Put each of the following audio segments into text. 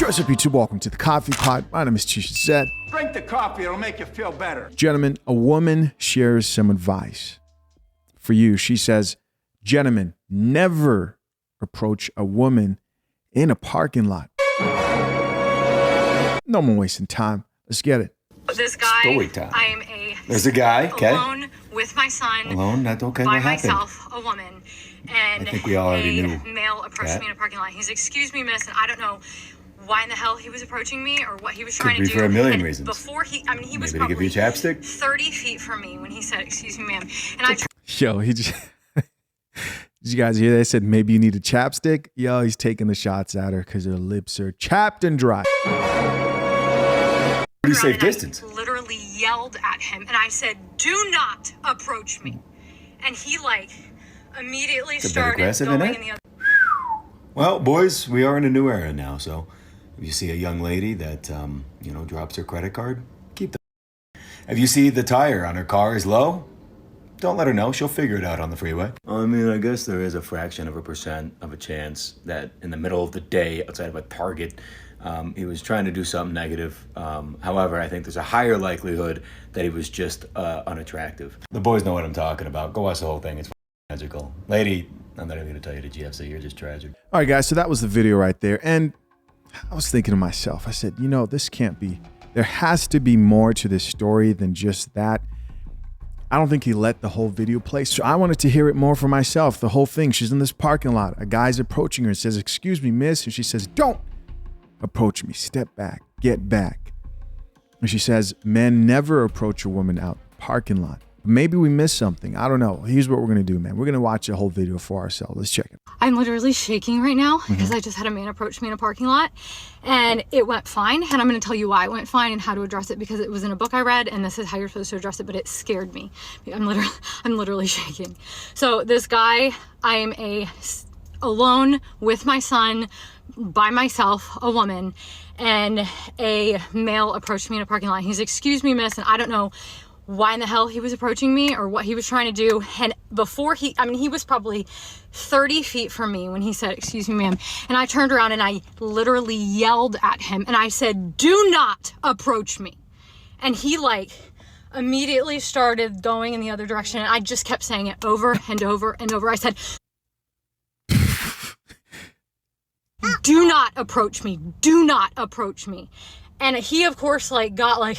What's up, YouTube? Welcome to the Coffee Pot. My name is Tisha Zed. Drink the coffee, it'll make you feel better. Gentlemen, a woman shares some advice for you. She says, gentlemen, never approach a woman in a parking lot. No more wasting time. Let's get it. This guy, Story time. I am a There's a guy, okay. alone with my son. Alone? That's okay. By What happened? myself, a woman. And I think we all already a knew male approached that. me in a parking lot. He's, excuse me, miss, and I don't know why in the hell he was approaching me or what he was trying be to do. for a million And reasons. Before he was Maybe to probably give you a chapstick? 30 feet from me when he said, excuse me, ma'am. And I Yo, he just... Did you guys hear that? They said maybe you need a chapstick? Yo, he's taking the shots at her because her lips are chapped and dry. Pretty safe and I distance. literally yelled at him and I said, do not approach me. And he immediately a bit started aggressive, going isn't it? in the other. Well, boys, we are in a new era now, so if you see a young lady that, drops her credit card, keep the... If you see the tire on her car is low, don't let her know. She'll figure it out on the freeway. I mean, I guess there is a fraction of a percent of a chance that in the middle of the day outside of a Target, he was trying to do something negative. However, I think there's a higher likelihood that he was just unattractive. The boys know what I'm talking about. Go watch the whole thing. It's magical. Lady, I'm not even going to tell you the GFC. You're just tragic. All right, guys, so that was the video right there. And I was thinking to myself, I said, this can't be... There has to be more to this story than just that. I don't think he let the whole video play. So I wanted to hear it more for myself. The whole thing. She's in this parking lot. A guy's approaching her and says, excuse me, miss. And she says, don't approach me. Step back. Get back. And she says, men never approach a woman out the parking lot. Maybe we missed something. I don't know. Here's what we're going to do, man. We're going to watch the whole video for ourselves. Let's check it. I'm literally shaking right now because I just had a man approach me in a parking lot and it went fine. And I'm going to tell you why it went fine and how to address it because it was in a book I read and this is how you're supposed to address it, but it scared me. I'm literally shaking. So this guy, I am alone with my son, by myself, a woman, and a male approached me in a parking lot. He's, excuse me, miss, and I don't know why in the hell he was approaching me or what he was trying to do. And before he was probably 30 feet from me when he said, excuse me, ma'am. And I turned around and I literally yelled at him and I said, do not approach me. And he immediately started going in the other direction. And I just kept saying it over and over and over. I said, do not approach me. Do not approach me. And he, of course, got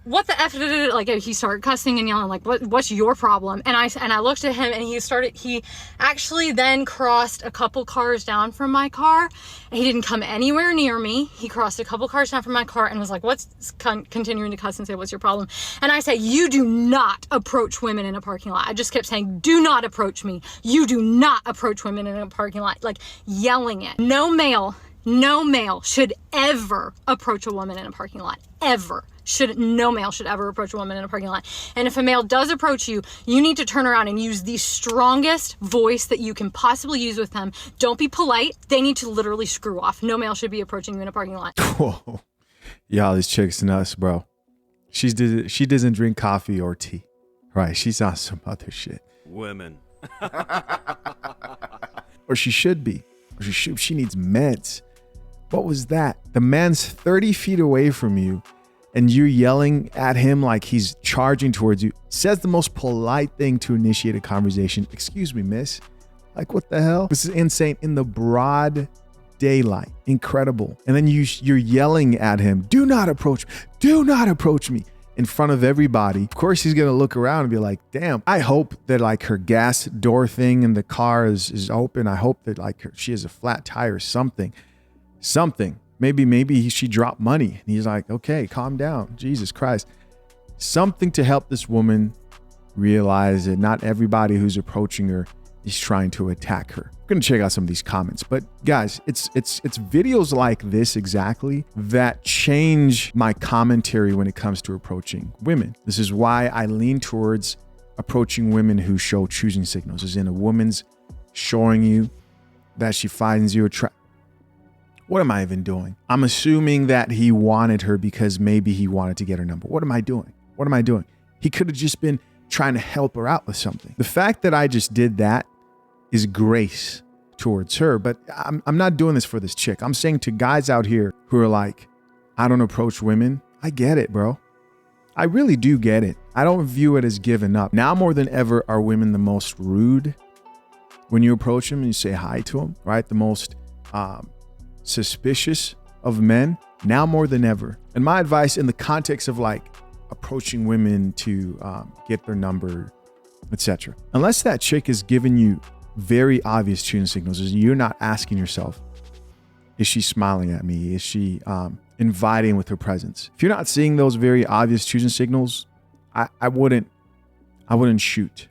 what the F did it? He started cussing and yelling, what's your problem? And I looked at him and he actually then crossed a couple cars down from my car. And he didn't come anywhere near me. He crossed a couple cars down from my car and was like, continuing to cuss and say, what's your problem? And I said, you do not approach women in a parking lot. I just kept saying, do not approach me. You do not approach women in a parking lot, yelling it. No male should ever approach a woman in a parking lot, ever. No male should ever approach a woman in a parking lot. And if a male does approach you, you need to turn around and use the strongest voice that you can possibly use with them. Don't be polite. They need to literally screw off. No male should be approaching you in a parking lot. Whoa. Y'all, this chick's nuts, bro. She doesn't drink coffee or tea. Right, she's on some other shit. Women. Or she should be. Or she needs meds. What was that? The man's 30 feet away from you and you're yelling at him like he's charging towards you. Says the most polite thing to initiate a conversation. Excuse me, miss. What the hell? This is insane. In the broad daylight. Incredible. And then you're yelling at him. Do not approach me. Do not approach me. In front of everybody. Of course, he's going to look around and be like, damn, I hope that her gas door thing in the car is open. I hope that she has a flat tire or something. Maybe she dropped money. And he's like, okay, calm down. Jesus Christ. Something to help this woman realize that not everybody who's approaching her is trying to attack her. We're going to check out some of these comments. But guys, it's videos like this exactly that change my commentary when it comes to approaching women. This is why I lean towards approaching women who show choosing signals, as in a woman's showing you that she finds you attractive. What am I even doing? I'm assuming that he wanted her because maybe he wanted to get her number. What am I doing? He could have just been trying to help her out with something. The fact that I just did that is grace towards her, but I'm not doing this for this chick. I'm saying to guys out here who are like, I don't approach women. I get it, bro. I really do get it. I don't view it as giving up. Now more than ever are women the most rude when you approach them and you say hi to them, right? The most suspicious of men, now more than ever. And my advice in the context of like approaching women to get their number, etc. Unless that chick is giving you very obvious choosing signals, you're not asking yourself, is she smiling at me? Is she inviting with her presence? If you're not seeing those very obvious choosing signals, I wouldn't shoot,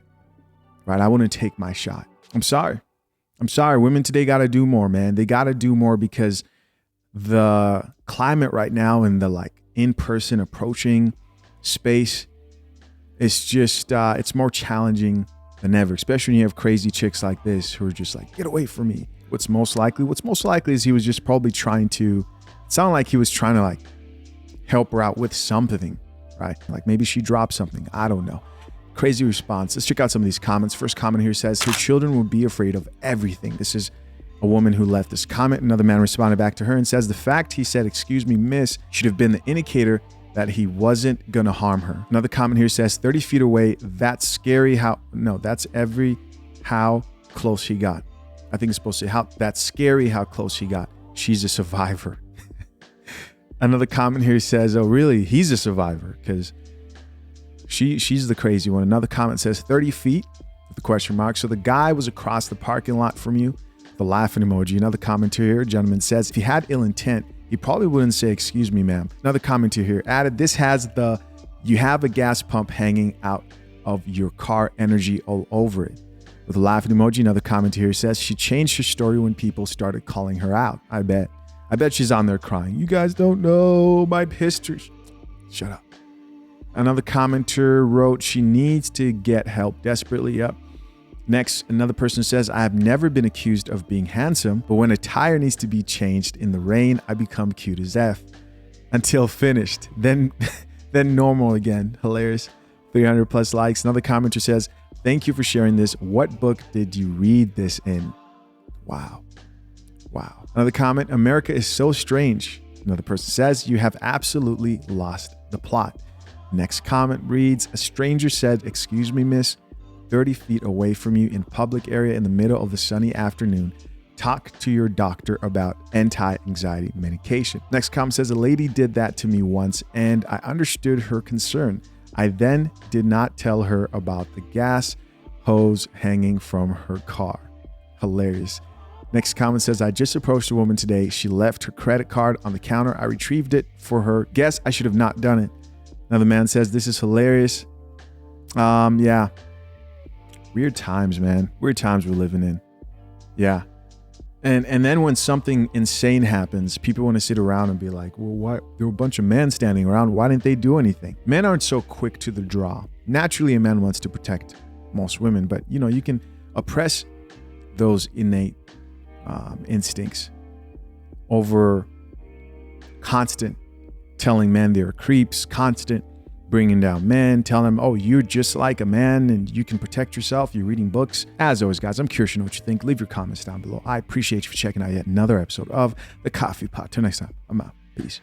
right? I wouldn't take my shot. I'm sorry. Women today got to do more, man. They got to do more because the climate right now in the like in-person approaching space is just, it's more challenging than ever, especially when you have crazy chicks like this who are just like, get away from me. What's most likely is he was just probably trying to, it sounded like he was trying to like help her out with something, right? Like maybe she dropped something. I don't know. Crazy response. Let's check out some of these comments. First comment here says, her children will be afraid of everything. This is a woman who left this comment. Another man responded back to her and says, the fact he said, excuse me, miss, should have been the indicator that he wasn't going to harm her. Another comment here says, 30 feet away, that's scary how close he got. I think it's supposed to say, that's scary how close he got. She's a survivor. Another comment here says, oh, really? He's a survivor because she's the crazy one. Another comment says 30 feet with the question mark. So the guy was across the parking lot from you, the laughing emoji. Another commenter here, gentleman says, if he had ill intent, he probably wouldn't say, excuse me, ma'am. Another commenter here added, this has the, you have a gas pump hanging out of your car energy all over it. With a laughing emoji, another commenter here says, she changed her story when people started calling her out. I bet she's on there crying. You guys don't know my history. Shut up. Another commenter wrote, she needs to get help desperately. Up. Next, another person says, I have never been accused of being handsome, but when a tire needs to be changed in the rain, I become cute as F. Until finished. Then normal again. Hilarious. 300 plus likes. Another commenter says, thank you for sharing this. What book did you read this in? Wow. Another comment, America is so strange. Another person says, you have absolutely lost the plot. Next comment reads, a stranger said, excuse me, miss, 30 feet away from you in public area in the middle of the sunny afternoon. Talk to your doctor about anti-anxiety medication. Next comment says, a lady did that to me once and I understood her concern. I then did not tell her about the gas hose hanging from her car. Hilarious. Next comment says, I just approached a woman today. She left her credit card on the counter. I retrieved it for her. Guess I should have not done it. Another man says, this is hilarious. Yeah. Weird times, man. Weird times we're living in. Yeah. And then when something insane happens, people want to sit around and be like, well, why? There were a bunch of men standing around. Why didn't they do anything? Men aren't so quick to the draw. Naturally, a man wants to protect most women, but you can oppress those innate instincts over constant telling men they're creeps, constant bringing down men, telling them, oh, you're just like a man and you can protect yourself. You're reading books. As always, guys, I'm curious to know what you think. Leave your comments down below. I appreciate you for checking out yet another episode of The Coffee Pot. Till next time, I'm out. Peace.